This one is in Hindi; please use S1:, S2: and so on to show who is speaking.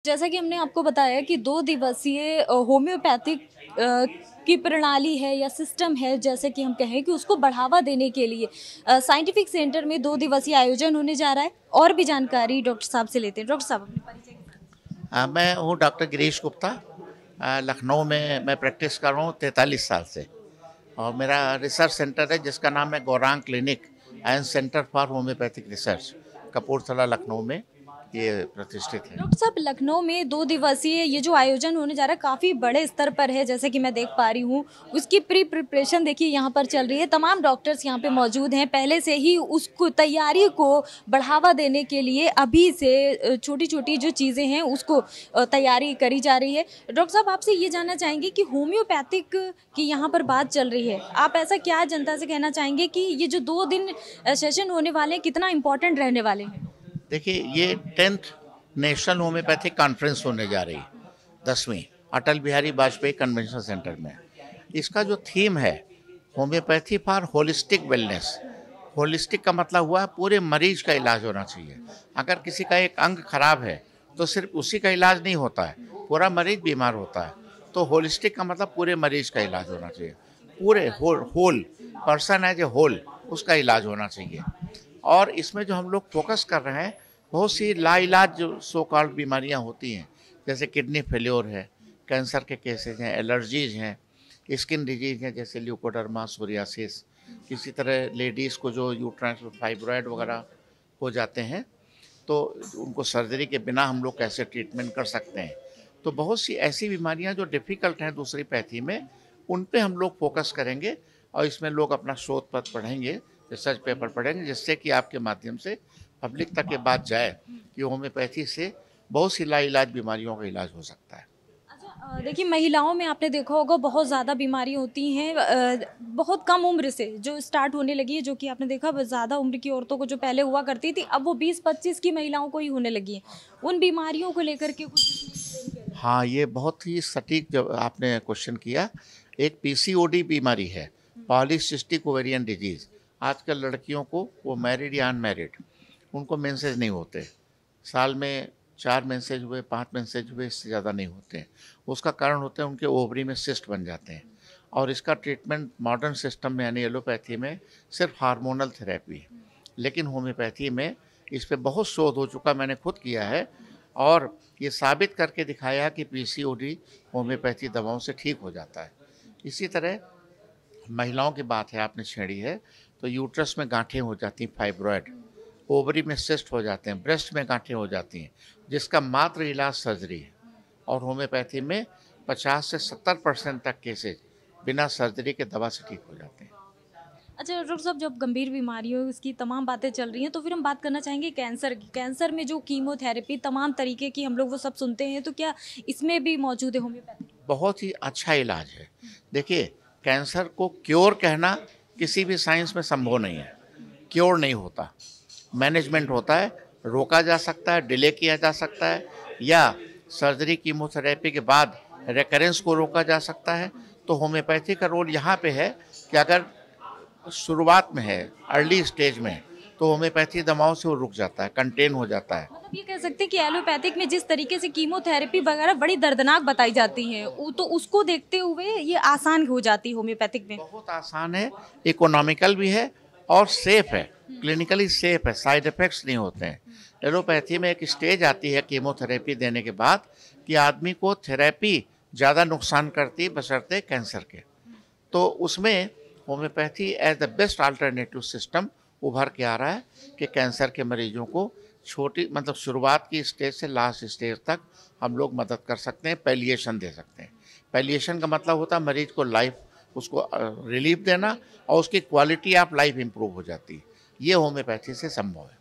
S1: जैसा कि हमने आपको बताया कि 2 दिवसीय होम्योपैथिक की प्रणाली है या सिस्टम है, जैसे कि हम कहें कि उसको बढ़ावा देने के लिए साइंटिफिक सेंटर में 2 दिवसीय आयोजन होने जा रहा है। और भी जानकारी डॉक्टर साहब से लेते हैं। डॉक्टर साहब अपने परिचय के साथ।
S2: मैं हूँ डॉक्टर गिरीश गुप्ता। लखनऊ में मैं प्रैक्टिस कर रहा हूँ 43 साल से। और मेरा रिसर्च सेंटर है जिसका नाम है Gaurang clinic and centre for homeopathic research, Kapurthala Lucknow में ये प्रतिष्ठित है।
S1: डॉक्टर साहब, लखनऊ में 2 दिवसीय ये जो आयोजन होने जा रहा है काफ़ी बड़े स्तर पर है, जैसे कि मैं देख पा रही हूँ। उसकी प्रिपरेशन देखिए यहाँ पर चल रही है। तमाम डॉक्टर्स यहाँ पे मौजूद हैं। पहले से ही उसको तैयारी को बढ़ावा देने के लिए अभी से छोटी-छोटी जो चीज़ें हैं उसको तैयारी करी जा रही है। डॉक्टर साहब, आपसे ये जानना चाहेंगे कि होम्योपैथिक की यहाँ पर बात चल रही है। आप ऐसा क्या जनता से कहना चाहेंगे कि ये जो 2 दिन सेशन होने वाले हैं कितना इम्पोर्टेंट रहने वाले हैं?
S2: देखिए, ये 10th नेशनल होम्योपैथिक कॉन्फ्रेंस होने जा रही है, 10वीं अटल बिहारी वाजपेयी कन्वेंशन सेंटर में। इसका जो थीम है homeopathy for holistic wellness. Holistic का मतलब हुआ पूरे मरीज का इलाज होना चाहिए। अगर किसी का एक अंग खराब है तो सिर्फ उसी का इलाज नहीं होता है, पूरा मरीज बीमार होता है। तो होलिस्टिक का मतलब पूरे मरीज का इलाज होना चाहिए, पूरे whole person as a whole उसका इलाज होना चाहिए। और इसमें जो हम लोग फोकस कर रहे हैं, बहुत सी लाइलाज जो सो कॉल्ड बीमारियां होती हैं, जैसे किडनी फेल्योर है, कैंसर के केसेज हैं, एलर्जीज हैं, स्किन डिजीज हैं जैसे ल्यूकोडर्मा, सोरियासिस। इसी तरह लेडीज़ को जो यूट्राइन फाइब्रॉयड वगैरह हो जाते हैं तो उनको सर्जरी के बिना हम लोग कैसे ट्रीटमेंट कर सकते हैं। तो बहुत सी ऐसी बीमारियां जो डिफ़िकल्ट हैं दूसरी पैथी में, उन पे हम लोग फोकस करेंगे। और इसमें लोग अपना शोध पत्र पढ़ेंगे, रिसर्च पेपर पढ़ेंगे, जिससे कि आपके माध्यम से पब्लिक तक ये बात जाए कि होम्योपैथी से बहुत सी लाइलाज बीमारियों का इलाज हो सकता है।
S1: अच्छा, देखिए महिलाओं में आपने देखा होगा बहुत ज़्यादा बीमारी होती हैं, बहुत कम उम्र से जो स्टार्ट होने लगी है, जो कि आपने देखा ज़्यादा उम्र की औरतों को जो पहले हुआ करती थी अब वो 20-25 की महिलाओं को ही होने लगी है। उन बीमारियों को लेकर के कुछ इसमें explain करें।
S2: हाँ, ये बहुत ही सटीक जब आपने क्वेश्चन किया। एक पीसीओडी बीमारी है, पॉलीसिस्टिक ओवेरियन डिजीज़। आजकल लड़कियों को, वो मैरिड या अनमैरिड, उनको मेंसेस नहीं होते। साल में 4 मेंसेज हुए, 5 मेंसेज हुए, इससे ज़्यादा नहीं होते हैं। उसका कारण होता है उनके ओवरी में सिस्ट बन जाते हैं। और इसका ट्रीटमेंट मॉडर्न सिस्टम में यानी एलोपैथी में सिर्फ हार्मोनल थेरेपी है। लेकिन होम्योपैथी में इस पे बहुत शोध हो चुका, मैंने खुद किया है। और ये साबित करके दिखाया कि पीसीओडी होम्योपैथी दवाओं से ठीक हो जाता है। इसी तरह महिलाओं की बात है, आपने छेड़ी है, तो यूट्रस में गांठें हो जाती हैं, फाइब्रॉयड, ओवरी में सिस्ट हो जाते हैं, ब्रेस्ट में गांठें हो जाती हैं, जिसका मात्र इलाज सर्जरी है। और होम्योपैथी में 50 से 70% तक केसेज बिना सर्जरी के दवा से ठीक हो जाते हैं।
S1: अच्छा डॉक्टर साहब, जब गंभीर बीमारियों इसकी तमाम बातें चल रही हैं तो फिर हम बात करना चाहेंगे कैंसर की। कैंसर में जो कीमोथेरेपी तमाम तरीके की हम लोग वो सब सुनते हैं, तो क्या इसमें भी मौजूद है होम्योपैथी?
S2: बहुत ही अच्छा इलाज है। देखिए, कैंसर को क्योर कहना किसी भी साइंस में संभव नहीं है। क्योर नहीं होता, मैनेजमेंट होता है। रोका जा सकता है, डिले किया जा सकता है, या सर्जरी कीमोथेरेपी के बाद रिकरेंस को रोका जा सकता है। तो होम्योपैथी का रोल यहाँ पे है कि अगर शुरुआत में है, अर्ली स्टेज में है, तो होम्योपैथी दवाओं से वो रुक जाता है, कंटेन हो जाता है।
S1: मतलब ये कह सकते हैं कि एलोपैथिक में जिस तरीके से कीमोथेरेपी वगैरह बड़ी दर्दनाक बताई जाती हैं, तो उसको देखते हुए ये आसान हो जाती है होम्योपैथिक में।
S2: बहुत आसान है, इकोनॉमिकल भी है और सेफ है, क्लिनिकली सेफ है, साइड इफ़ेक्ट्स नहीं होते हैं। एलोपैथी में एक स्टेज आती है कीमोथेरेपी देने के बाद कि आदमी को थेरेपी ज़्यादा नुकसान करती है बशर्ते कैंसर के। तो उसमें homeopathy as the best alternative system उभर के आ रहा है कि कैंसर के मरीजों को छोटी मतलब शुरुआत की स्टेज से लास्ट स्टेज तक हम लोग मदद कर सकते हैं, पैलिएशन दे सकते हैं। पैलिएशन का मतलब होता है मरीज को लाइफ, उसको रिलीफ देना और उसकी क्वालिटी ऑफ लाइफ इम्प्रूव हो जाती है। ये होम्योपैथी से संभव है।